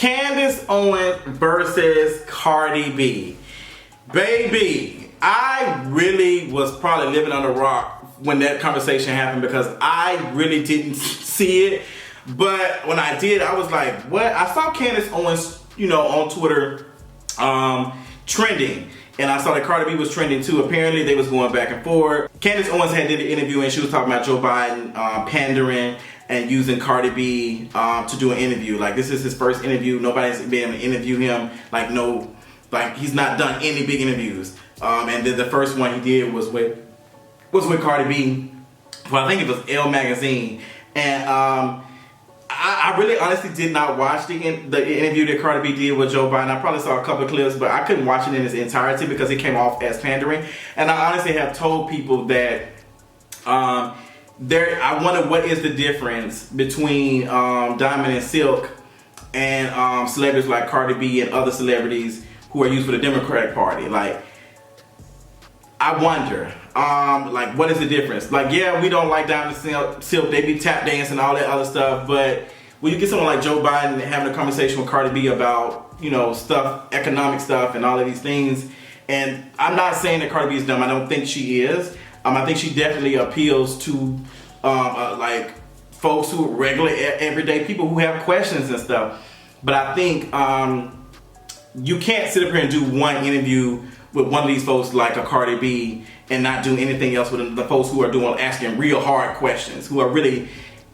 Candace Owens versus Cardi B. Baby, I really was probably living on a rock when that conversation happened because I really didn't see it. But when I did, I was like, what? I saw Candace Owens, on Twitter trending. And I saw that Cardi B was trending too. Apparently, they was going back and forth. Candace Owens had did an interview and she was talking about Joe Biden pandering and using Cardi B to do an interview. Like, this is his first interview. Nobody's been able to interview him. Like he's not done any big interviews. And then the first one he did was with Cardi B. Well, I think it was Elle magazine. And I really honestly did not watch the interview that Cardi B did with Joe Biden. I probably saw a couple of clips, but I couldn't watch it in its entirety because it came off as pandering. And I honestly have told people that I wonder what is the difference between Diamond and Silk and celebrities like Cardi B and other celebrities who are used for the Democratic Party. Like, I wonder, what is the difference? Like, yeah, we don't like Diamond and Silk. They be tap dancing and all that other stuff. But when you get someone like Joe Biden having a conversation with Cardi B about, stuff, economic stuff and all of these things, and I'm not saying that Cardi B is dumb. I don't think she is. I think she definitely appeals to folks who are regular, everyday people who have questions and stuff. But I think you can't sit up here and do one interview with one of these folks like a Cardi B and not do anything else with the folks who are asking real hard questions, who are really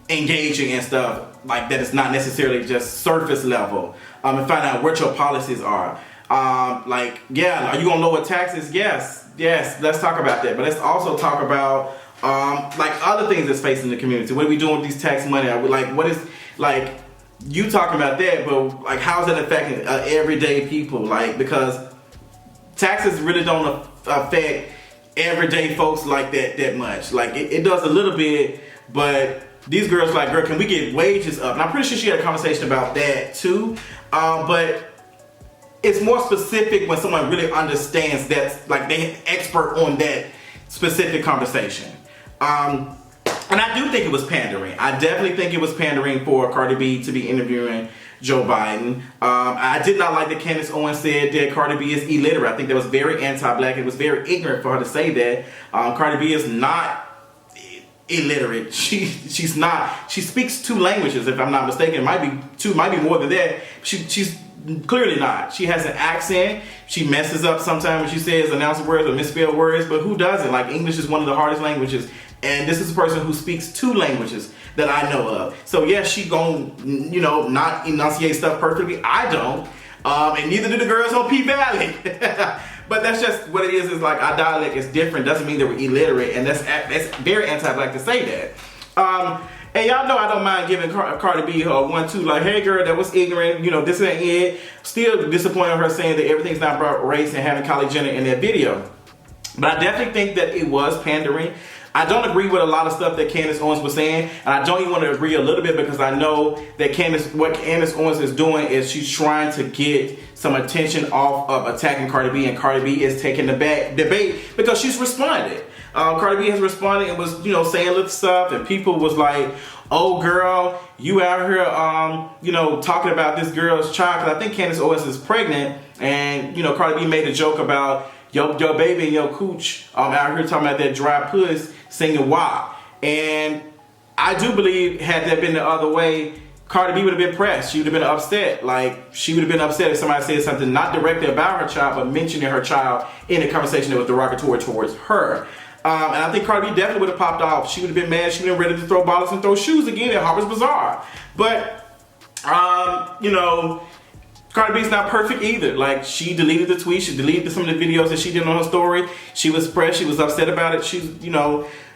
engaging and stuff like that. It's not necessarily just surface level. And find out what your policies are. Are you gonna lower taxes? Yes, let's talk about that. But let's also talk about other things that's facing the community. What are we doing with these tax money? You talking about that, but how's that affecting everyday people? Because taxes really don't affect everyday folks like that much. It does a little bit, but these girls girl, can we get wages up? And I'm pretty sure she had a conversation about that too. But it's more specific when someone really understands that, they expert on that specific conversation. And I do think it was pandering. I definitely think it was pandering for Cardi B to be interviewing Joe Biden. I did not like that Candace Owens said that Cardi B is illiterate. I think that was very anti-black. It was very ignorant for her to say that. Cardi B is not illiterate. She's not. She speaks two languages, if I'm not mistaken. It might be two, might be more than that. She's clearly not. She has an accent. She messes up sometimes when she says announced words or misspelled words, but who doesn't? English is one of the hardest languages. And this is a person who speaks two languages that I know of. So yes, she gon' not enunciate stuff perfectly. I don't. And neither do the girls on P-Valley. But that's just what it is. It's our dialect is different. Doesn't mean that we're illiterate. And that's very anti-black to say that. And y'all know I don't mind giving Cardi B her 1-2, hey girl, that was ignorant, this ain't it. Still disappointed in her saying that everything's not about race and having Kylie Jenner in that video. But I definitely think that it was pandering. I don't agree with a lot of stuff that Candace Owens was saying, and I don't even want to agree a little bit because I know that what Candace Owens is doing is she's trying to get some attention off of attacking Cardi B, and Cardi B is taking the debate because she's responded. Cardi B has responded and was, saying little stuff, and people was like, oh girl, you out here, talking about this girl's child, because I think Candace Owens is pregnant, and, Cardi B made a joke about your baby and your cooch out here talking about that dry puss singing WAP. And I do believe had that been the other way, Cardi B would have been pressed. She would have been upset. She would have been upset if somebody said something not directly about her child, but mentioning her child in a conversation that was derogatory towards her. And I think Cardi B definitely would have popped off. She would have been mad. She would have been ready to throw bottles and throw shoes again at Harper's Bazaar. But, Cardi B's not perfect either. She deleted the tweet. She deleted some of the videos that she did on her story. She was pressed. She was upset about it.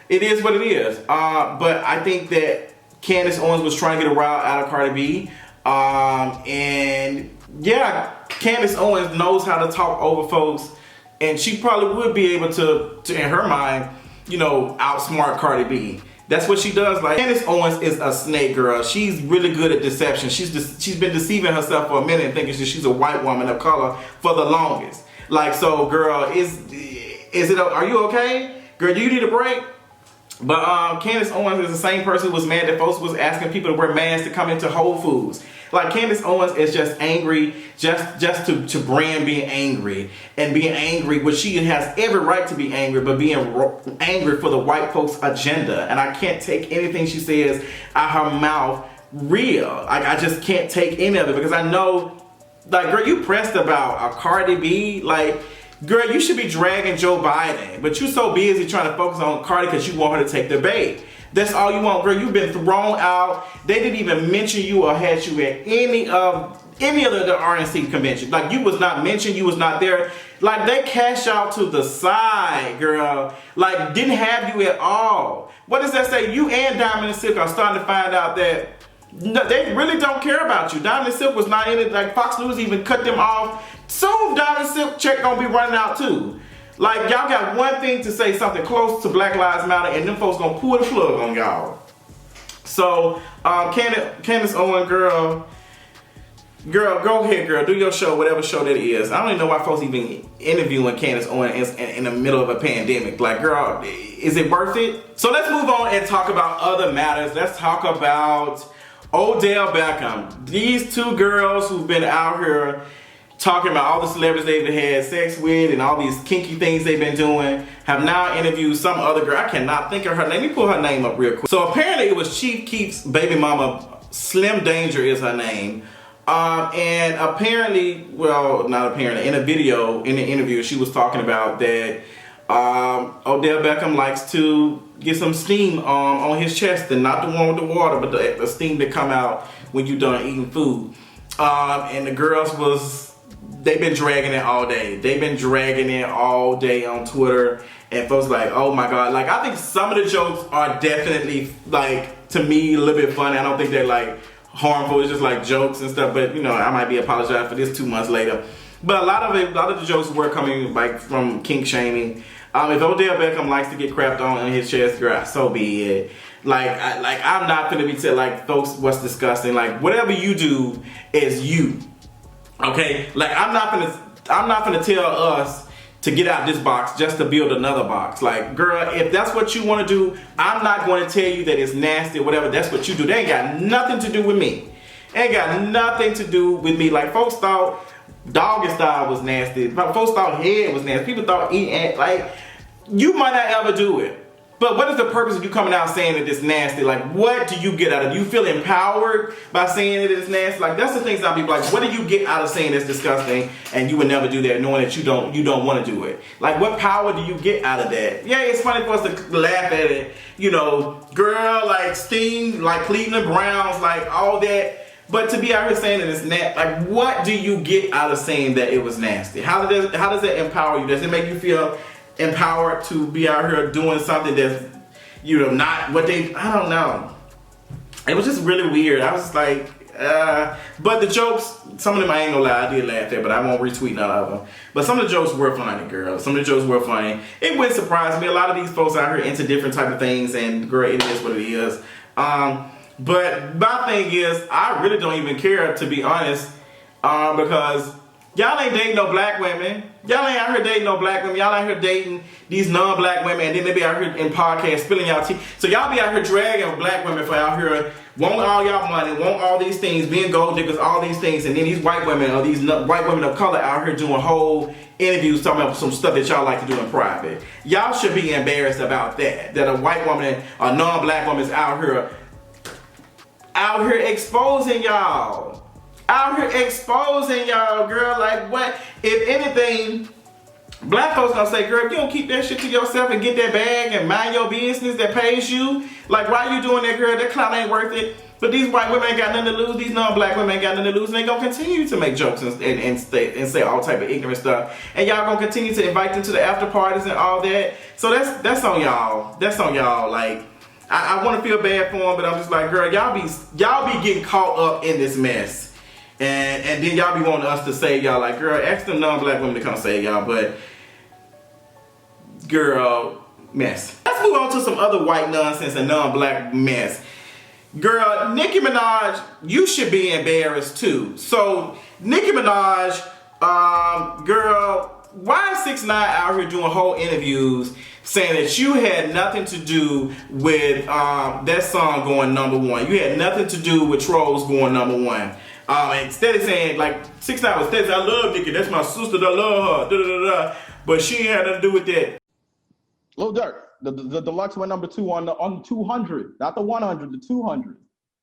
It is what it is. But I think that Candace Owens was trying to get a rile out of Cardi B. And yeah, Candace Owens knows how to talk over folks. And she probably would be able to in her mind, outsmart Cardi B. That's what she does. Candace Owens is a snake girl. She's really good at deception. She's been deceiving herself for a minute and thinking she's a white woman of color for the longest. So girl, are you okay? Girl, do you need a break? But Candace Owens is the same person who was mad that folks was asking people to wear masks to come into Whole Foods. Like Candace Owens is just angry, just to brand being angry and being angry, which she has every right to be angry, but being angry for the white folks' agenda. And I can't take anything she says out her mouth real. I just can't take any of it because I know, like, girl, you pressed about a Cardi B, like, girl, you should be dragging Joe Biden, but you so busy trying to focus on Cardi because you want her to take the bait. That's all you want, girl. You've been thrown out. They didn't even mention you or had you at any of the RNC convention. Like, you was not mentioned. You was not there. Like, they cashed out to the side, girl. Like, didn't have you at all. What does that say? You and Diamond and Silk are starting to find out that no, they really don't care about you. Diamond and Silk was not in it. Like, Fox News even cut them off. Soon Diamond and Silk check gonna be running out too. Like, y'all got one thing to say something close to Black Lives Matter and them folks gonna pull the plug on y'all. So, Candace Owens, girl, go ahead, girl. Do your show, whatever show that is. I don't even know why folks even interviewing Candace Owens in the middle of a pandemic. Like, girl, is it worth it? So let's move on and talk about other matters. Let's talk about Odell Beckham. These two girls who've been out here talking about all the celebrities they've had sex with and all these kinky things they've been doing, have now interviewed some other girl. I cannot think of her name. Let me pull her name up real quick. So apparently it was Chief Keef's baby mama, Slim Danger is her name. And apparently, well, not apparently, in a video, in the interview, she was talking about that Odell Beckham likes to get some steam on his chest, and not the one with the water, but the steam that come out when you done eating food. And the girls they've been dragging it all day. They've been dragging it all day on Twitter, and folks like, oh my God. Like, I think some of the jokes are definitely, like, to me, a little bit funny. I don't think they're like harmful. It's just like jokes and stuff, but you know, I might be apologizing for this 2 months later. But a lot of the jokes were coming like from kink shaming. If Odell Beckham likes to get crapped on his chest, girl, so be it. I'm not gonna be telling like folks what's disgusting. Like, whatever you do is you. Okay? Like, I'm not gonna tell us to get out this box just to build another box. Like, girl, if that's what you want to do, I'm not going to tell you that it's nasty or whatever. That's what you do. They ain't got nothing to do with me. Ain't got nothing to do with me. Like, folks thought doggy style was nasty. Folks thought head was nasty. People thought eating, like, you might not ever do it. But what is the purpose of you coming out saying that it's nasty? Like, what do you get out of it? You feel empowered by saying that it's nasty? Like, that's the things I'll be like, what do you get out of saying it's disgusting and you would never do that, knowing that you don't want to do it? Like, what power do you get out of that? Yeah, it's funny for us to laugh at it. You know, girl, like Sting, like Cleveland Browns, like all that. But to be out here saying that it's nasty, like, what do you get out of saying that it was nasty? How does that empower you? Does it make you feel empowered to be out here doing something that's, you know, not what they, I don't know. It was just really weird. I was just like, but the jokes, some of them, I ain't gonna lie, I did laugh at, but I won't retweet none of them. But some of the jokes were funny, girl. Some of the jokes were funny. It would surprise me. A lot of these folks out here into different type of things, and girl, it is what it is. But my thing is, I really don't even care, to be honest, because y'all ain't dating no black women. Y'all ain't out here dating no black women. Y'all out here dating these non-black women, and then they be out here in podcasts spilling y'all tea. So y'all be out here dragging black women for out here want all y'all money, want all these things, being gold diggers, all these things, and then these white women or these white women of color out here doing whole interviews talking about some stuff that y'all like to do in private. Y'all should be embarrassed about that. That a white woman, a non-black woman is out here exposing y'all. Out here exposing y'all, girl. Like, what? If anything, black folks gonna say, girl, if you don't keep that shit to yourself and get that bag and mind your business that pays you, like, why are you doing that, girl? That clout ain't worth it. But these white women ain't got nothing to lose. These non-black women ain't got nothing to lose. And they gonna continue to make jokes and say all type of ignorant stuff. And y'all gonna continue to invite them to the after parties and all that. So that's on y'all. That's on y'all. Like, I want to feel bad for them, but I'm just like, girl, y'all be getting caught up in this mess. And then y'all be wanting us to save y'all. Like, girl, ask them non-black women to come save y'all. But, girl, mess. Let's move on to some other white nonsense and non-black mess. Girl, Nicki Minaj, you should be embarrassed too. So, Nicki Minaj, girl, why is 6ix9ine out here doing whole interviews saying that you had nothing to do with that song going #1? You had nothing to do with Trollz going #1. Instead of saying, like, 6ix9ine was steady, I love Nicki, that's my sister, I love her, da-da-da-da. But she ain't had nothing to do with that. Lil Durk, the deluxe went number 2 on 200, not the 100, the 200.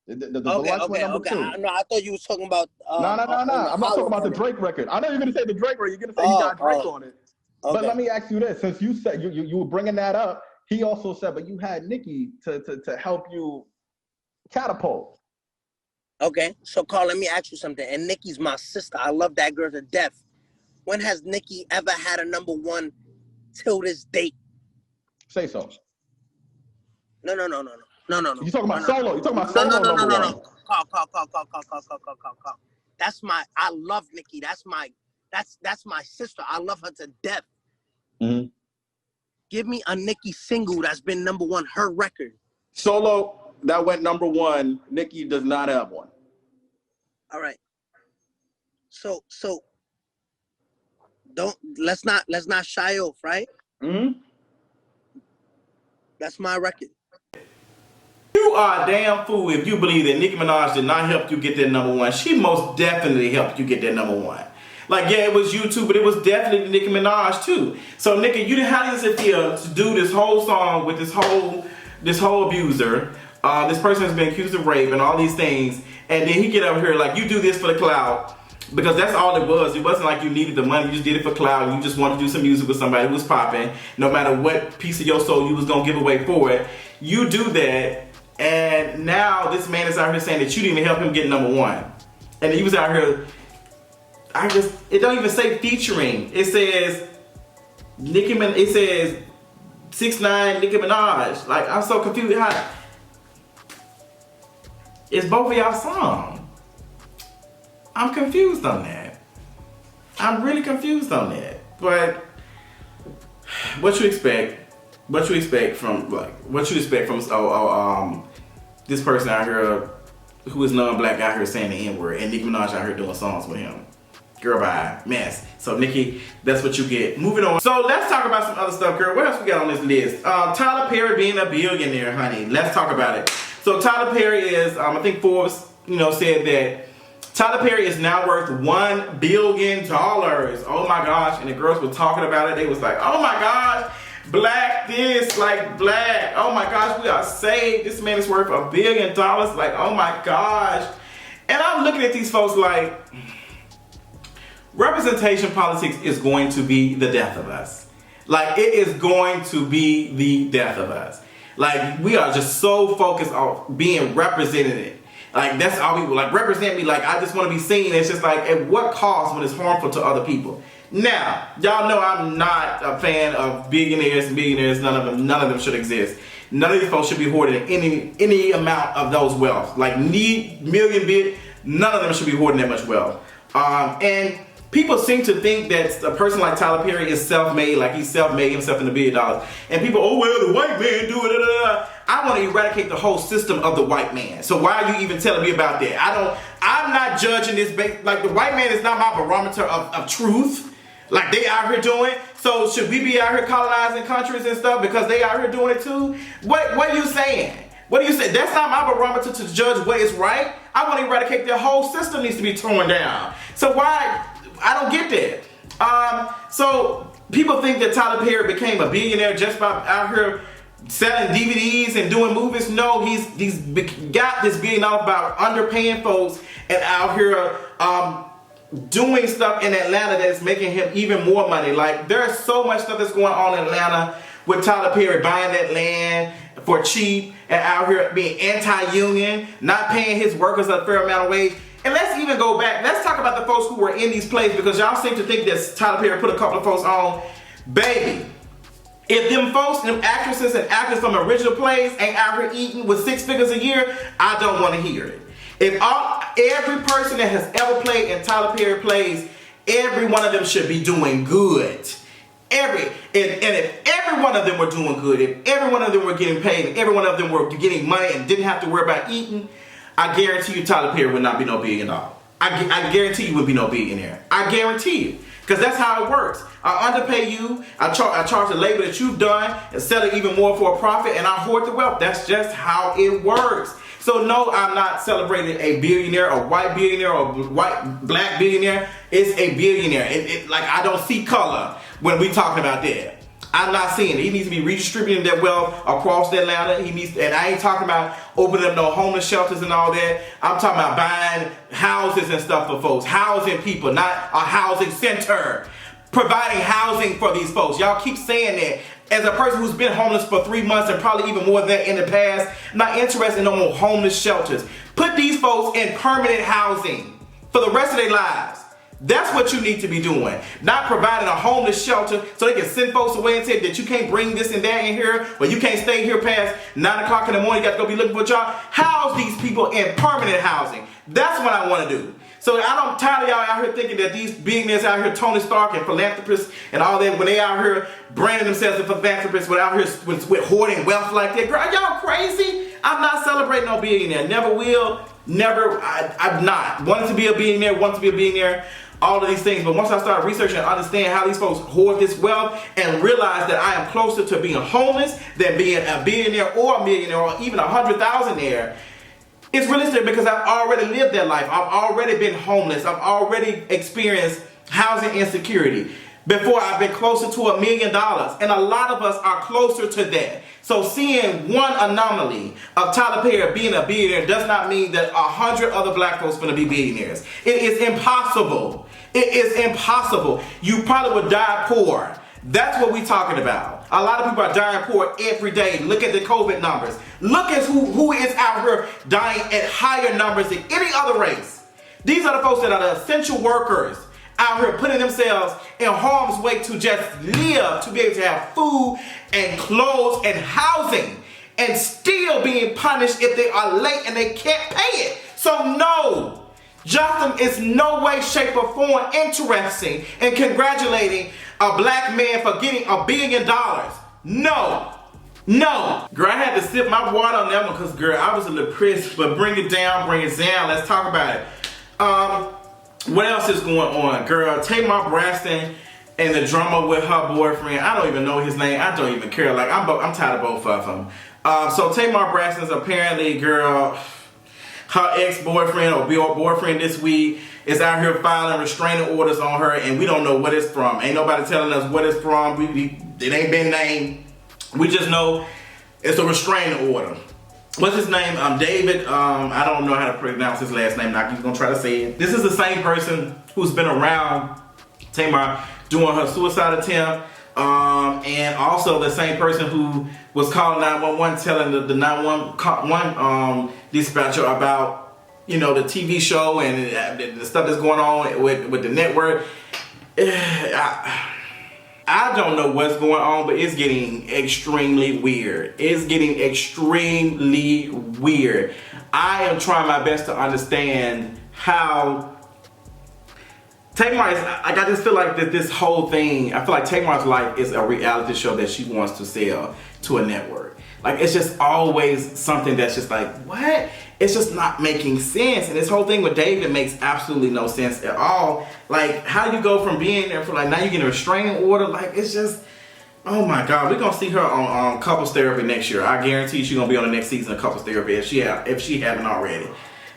The deluxe went number 2. No, I thought you was talking about. No. I'm not talking about the Drake record. I know you're gonna say the Drake record. You're gonna say he got Drake on it. Okay. But let me ask you this: since you said you were bringing that up, he also said, but you had Nicki to help you catapult. Okay, so Carl, let me ask you something. And Nicki's my sister. I love that girl to death. When has Nicki ever had a number 1 till this date? Say so. No. You talking about solo? You talking about solo? No. Carl. I love Nicki. That's my sister. I love her to death. Mm-hmm. Give me a Nicki single that's been number 1, her record. Solo that went number 1. Nicki does not have one. All right. So let's not shy off, right? Mm-hmm. That's my record. You are a damn fool if you believe that Nicki Minaj did not help you get that number 1. She most definitely helped you get that number 1. Like, yeah, it was you too, but it was definitely Nicki Minaj too. So, Nicki, you didn't have to feel to do this whole song with this whole abuser. This person has been accused of rape and all these things, and then he get over here like, you do this for the clout. Because that's all it was. It wasn't like you needed the money. You just did it for clout. You just wanted to do some music with somebody who was popping. No matter what piece of your soul you was going to give away for it. You do that. And now this man is out here saying that you didn't even help him get number 1. And he was out here. It don't even say featuring. It says it says 6ix9ine, Nicki Minaj. Like, I'm so confused. It's both of y'all songs. I'm confused on that. I'm really confused on that. But what you expect from this person out here who is non-black out here saying the N-word, and Nicki Minaj out here doing songs with him. Girl, bye. Mess. So, Nicki, that's what you get. Moving on. So, let's talk about some other stuff, girl. What else we got on this list? Tyler Perry being a billionaire, honey. Let's talk about it. So, Tyler Perry is, I think Forbes, said that Tyler Perry is now worth $1 billion. Oh my gosh. And the girls were talking about it. They was like, oh my gosh, black this, like black. Oh my gosh, we are saved. This man is worth $1 billion. Like, oh my gosh. And I'm looking at these folks like, representation politics is going to be the death of us. Like, it is going to be the death of us. Like, we are just so focused on being represented. Like, that's all people like, represent me. Like, I just want to be seen. It's just like, at what cost when it's harmful to other people? Now, y'all know I'm not a fan of billionaires and millionaires. None of them should exist. None of these folks should be hoarding any amount of those wealth. Like, none of them should be hoarding that much wealth. And people seem to think that a person like Tyler Perry is self-made, like he's self-made himself in $1 billion. And people, oh well, the white man do it. I want to eradicate the whole system of the white man. So why are you even telling me about that? I'm not judging this. Like, the white man is not my barometer of truth. Like, they out here doing. So should we be out here colonizing countries and stuff because they out here doing it too? What are you saying? What do you say? That's not my barometer to judge what is right. I want to eradicate their whole system needs to be torn down. So why? I don't get that. So people think that Tyler Perry became a billionaire just by out here selling DVDs and doing movies. No, he's got this $1 billion by underpaying folks and out here doing stuff in Atlanta that's making him even more money. Like, there's so much stuff that's going on in Atlanta with Tyler Perry buying that land for cheap and out here being anti-union, not paying his workers a fair amount of wage. And let's even go back. Let's talk about the folks who were in these plays, because y'all seem to think that Tyler Perry put a couple of folks on. Baby, if them folks, them actresses and actors from original plays ain't out here eating with 6 figures a year, I don't want to hear it. If every person that has ever played in Tyler Perry plays, every one of them should be doing good. And if every one of them were doing good, if every one of them were getting paid, and every one of them were getting money and didn't have to worry about eating, I guarantee you Tyler Perry would not be no billionaire. I guarantee you would be no billionaire. I guarantee you. Because that's how it works. I underpay you, I charge the labor that you've done and sell it even more for a profit, and I hoard the wealth. That's just how it works. So no, I'm not celebrating a billionaire, or white billionaire, or black billionaire. It's a billionaire. Like, I don't see color when we talking about that. I'm not seeing it. He needs to be redistributing that wealth across Atlanta. He needs, and I ain't talking about opening up no homeless shelters and all that. I'm talking about buying houses and stuff for folks, housing people, not a housing center. Providing housing for these folks. Y'all keep saying that. As a person who's been homeless for 3 months and probably even more than that in the past, I'm not interested in no more homeless shelters. Put these folks in permanent housing for the rest of their lives. That's what you need to be doing. Not providing a homeless shelter so they can send folks away and say that you can't bring this and that in here, or you can't stay here past 9 o'clock in the morning, you got to go be looking for a job. House these people in permanent housing. That's what I want to do. So I'm tired of y'all out here thinking that these billionaires out here, Tony Stark and philanthropists and all that, when they out here branding themselves as philanthropists, when out here with hoarding wealth like that, girl, y'all crazy? I'm not celebrating no billionaire. Never will. Never. I'm not. Wanted to be a billionaire, all of these things. But once I started researching and understand how these folks hoard this wealth and realize that I am closer to being homeless than being a billionaire or a millionaire or even 100,000-aire, it's realistic because I've already lived that life. I've already been homeless. I've already experienced housing insecurity. Before, I've been closer to $1 million. And a lot of us are closer to that. So seeing one anomaly of Tyler Perry being a billionaire does not mean that 100 other black folks are going to be billionaires. It is impossible. It is impossible. You probably would die poor. That's what we're talking about. A lot of people are dying poor every day. Look at the COVID numbers. Look at who is out here dying at higher numbers than any other race. These are the folks that are the essential workers out here putting themselves in harm's way to just live, to be able to have food and clothes and housing, and still being punished if they are late and they can't pay it. So no, Justin is no way, shape, or form interesting in congratulating a black man for getting $1 billion. No. Girl, I had to sip my water on that one because, girl, I was a little pissed, but bring it down. Let's talk about it. What else is going on? Girl, Tamar Braxton and the drama with her boyfriend. I don't even know his name. I don't even care. Like, I'm tired of both of them. So Tamar Braxton's apparently, girl, her ex-boyfriend or boyfriend this week is out here filing restraining orders on her, and we don't know what it's from. Ain't nobody telling us what it's from. It ain't been named. We just know it's a restraining order. What's his name? David. I don't know how to pronounce his last name. Not even gonna try to say it. This is the same person who's been around Tamar doing her suicide attempt, and also the same person who was calling 911, telling the 911 dispatcher about, you know, the TV show and the stuff that's going on with the network. I don't know what's going on, but it's getting extremely weird. It's getting extremely weird. I am trying my best to understand how Tamar is, I just feel like that this whole thing, I feel like Tamar's life is a reality show that she wants to sell to a network. Like, it's just always something that's just like, what? It's just not making sense. And this whole thing with David makes absolutely no sense at all. Like, how do you go from being there for, like, now you get a restraining order? Like, it's just, oh my God. We're going to see her on couples therapy next year. I guarantee she's going to be on the next season of couples therapy if she haven't already.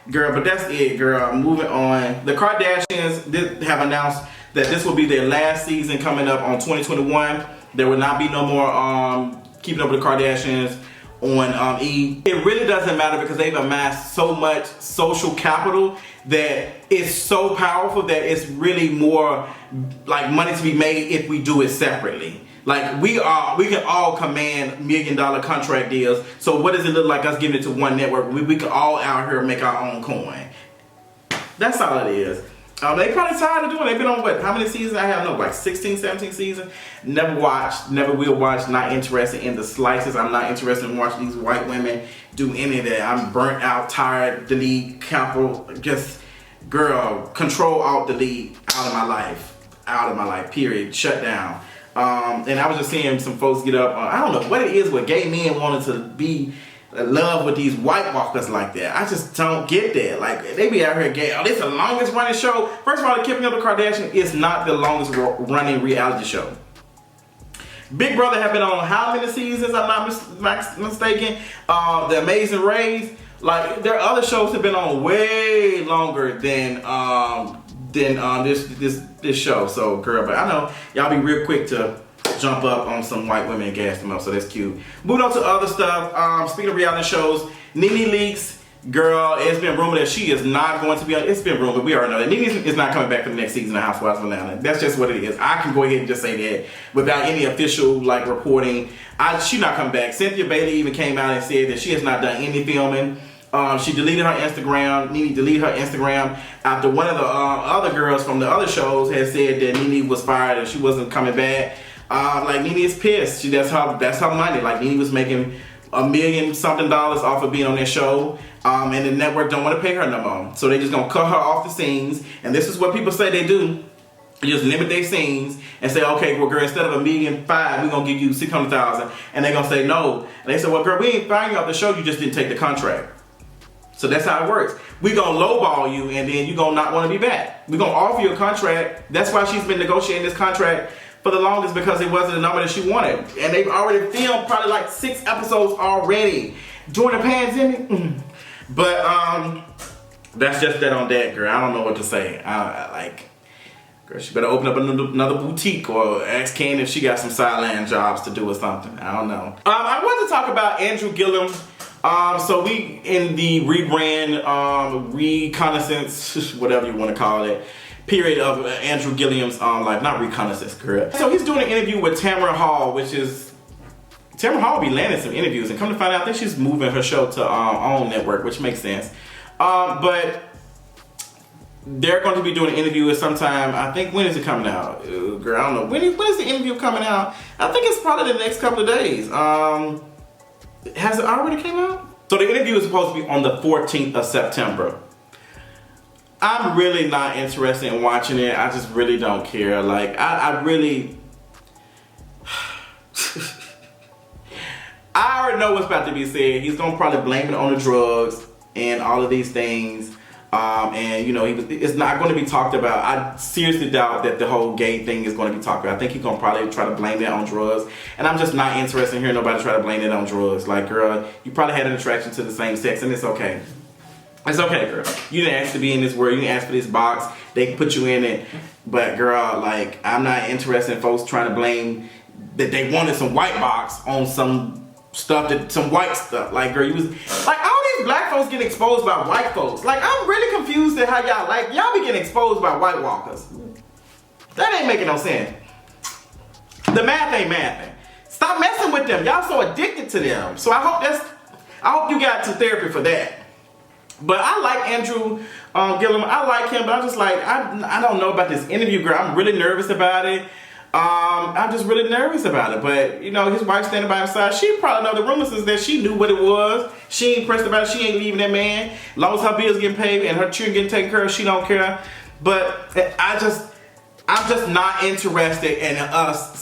Girl, but that's it, girl. Moving on. The Kardashians have announced that this will be their last season coming up on 2021. There will not be no more Keeping Up with the Kardashians on E. It really doesn't matter because they've amassed so much social capital that it's so powerful that it's really more like money to be made if we do it separately. Like, we can all command $1 million contract deals. So what does it look like us giving it to one network? We can all out here make our own coin. That's all it is. They probably tired of doing it. They've been on what? How many seasons? I have no, like 16, 17 seasons. Never watched, never will watch, not interested in the slices. I'm not interested in watching these white women do any of that. I'm burnt out, tired, delete, capital, just, girl, control, alt, delete, out of my life, period, shut down. And I was just seeing some folks get up, I don't know what it is with gay men wanting to be in love with these white walkers like that. I just don't get that. Like, they be out here gay. Oh, this is the longest running show. First of all, the Keeping Up with the Kardashians is not the longest running reality show. Big Brother have been on how many seasons, I'm not mistaken? The Amazing Race. Like their other shows have been on way longer than this show. So girl, but I know y'all be real quick to jump up on some white women and gas them up, so that's cute. Moving on to other stuff. Speaking of reality shows, Nene Leakes, girl, it's been rumored that she is not going to be on. It's been rumored, we already know that Nene is not coming back for the next season of Housewives of Atlanta. That's just what it is. I can go ahead and just say that without any official like reporting. She's not coming back. Cynthia Bailey even came out and said that she has not done any filming. She deleted her Instagram. Nene deleted her Instagram after one of the other girls from the other shows had said that Nene was fired and she wasn't coming back. Like Nene is pissed. That's her money. Like Nene was making $1 million something off of being on their show, and the network don't want to pay her no more. So they just gonna cut her off the scenes. And this is what people say they do. They just limit their scenes and say, okay, well, girl, instead of $1.5 million, we're gonna give you $600,000. And they gonna say no. And they say, well, girl, we ain't firing you off the show. You just didn't take the contract. So that's how it works. We gonna lowball you, and then you gonna not want to be back. We gonna offer you a contract. That's why she's been negotiating this contract for the longest, because it wasn't the number that she wanted. And they've already filmed probably like 6 episodes already during the pandemic. But that's just that on that, girl. I don't know what to say. Girl, she better open up another boutique or ask Candace if she got some sideline jobs to do or something. I don't know. I wanted to talk about Andrew Gillum. So we in the rebrand, reconnaissance, whatever you want to call it, period of Andrew Gillum's life. Not reconnaissance, girl. So he's doing an interview with Tamar Hall, which is Tamar Hall be landing some interviews, and come to find out, I think she's moving her show to OWN network, which makes sense. But they're going to be doing an interview at sometime. I think, when is it coming out? Girl, I don't know. When is the interview coming out? I think it's probably the next couple of days. Has it already came out? So the interview is supposed to be on the 14th of September. I'm really not interested in watching it. I just really don't care. Like, I really... I already know what's about to be said. He's going to probably blame it on the drugs and all of these things. And, you know, it's not going to be talked about. I seriously doubt that the whole gay thing is going to be talked about. I think he's going to probably try to blame that on drugs. And I'm just not interested in hearing nobody try to blame it on drugs. Like, girl, you probably had an attraction to the same sex, and it's okay. It's okay, girl. You didn't ask to be in this world. You didn't ask for this box. They can put you in it. But, girl, like, I'm not interested in folks trying to blame that they wanted some white box on some stuff, some white stuff. Like, girl, you was like, all these black folks get exposed by white folks. Like, I'm really confused at how y'all be getting exposed by white walkers. That ain't making no sense. The math ain't mathing. Stop messing with them. Y'all so addicted to them. So I hope you got some therapy for that. But I like Andrew Gillum. I like him, but I'm just like, I don't know about this interview, girl. I'm really nervous about it. I'm just really nervous about it. But, you know, his wife standing by his side, she probably know the rumors is that she knew what it was. She ain't pressed about it. She ain't leaving that man. As long as her bills getting paid and her children getting taken care of, she don't care. But I'm just not interested in us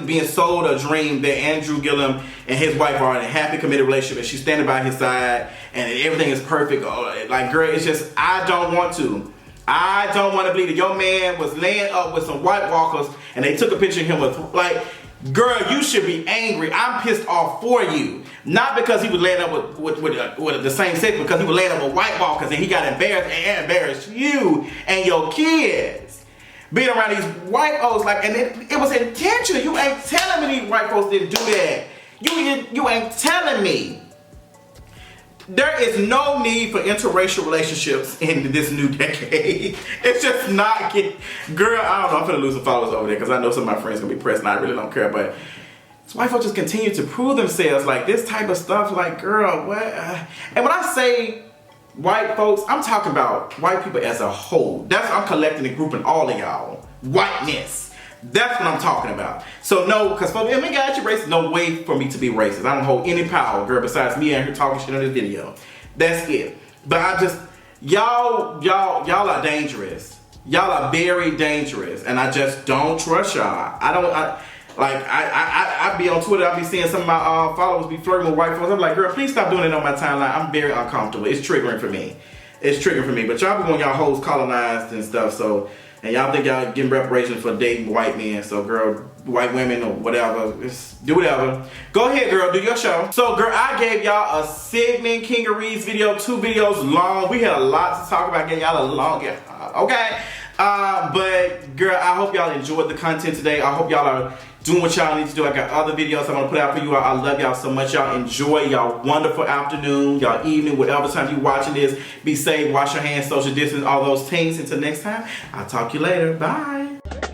being sold a dream that Andrew Gillum and his wife are in a happy, committed relationship, and she's standing by his side and everything is perfect. Like, girl, it's just, I don't want to. I don't want to believe that your man was laying up with some white walkers and they took a picture of him with, like, girl, you should be angry. I'm pissed off for you. Not because he was laying up with the same sex, because he was laying up with white walkers and he got embarrassed and embarrassed you and your kids. Being around these white folks, like, and it was intentional. You ain't telling me these white folks didn't do that. You ain't telling me. There is no need for interracial relationships in this new decade. It's just not getting... Girl, I don't know. I'm finna lose some followers over there because I know some of my friends gonna be pressed and I really don't care. But these white folks just continue to prove themselves. Like, this type of stuff, like, girl, what? And when I say white folks, I'm talking about white people as a whole. I'm collecting and grouping all of y'all. Whiteness. That's what I'm talking about. So no, because for me, got you racist, no way for me to be racist. I don't hold any power, girl, besides me and her talking shit on this video. That's it. But I just, y'all are dangerous. Y'all are very dangerous, and I just don't trust y'all. I be on Twitter, I be seeing some of my followers be flirting with white folks. I'm like, girl, please stop doing it on my timeline. I'm very uncomfortable. It's triggering for me. But y'all be wanting y'all hoes colonized and stuff, so. and y'all think y'all getting reparations for dating white men. So girl, white women or whatever, just do whatever. Go ahead, girl, do your show. So girl, I gave y'all a segment Kingeries video, 2 videos long. We had a lot to talk about, getting y'all a long, okay? But girl, I hope y'all enjoyed the content today. I hope y'all are doing what y'all need to do. I got other videos I'm gonna put out for you. I love y'all so much. Y'all enjoy y'all wonderful afternoon, y'all evening, whatever time you watching this. Be safe, wash your hands, social distance, all those things. Until next time, I'll talk to you later. Bye.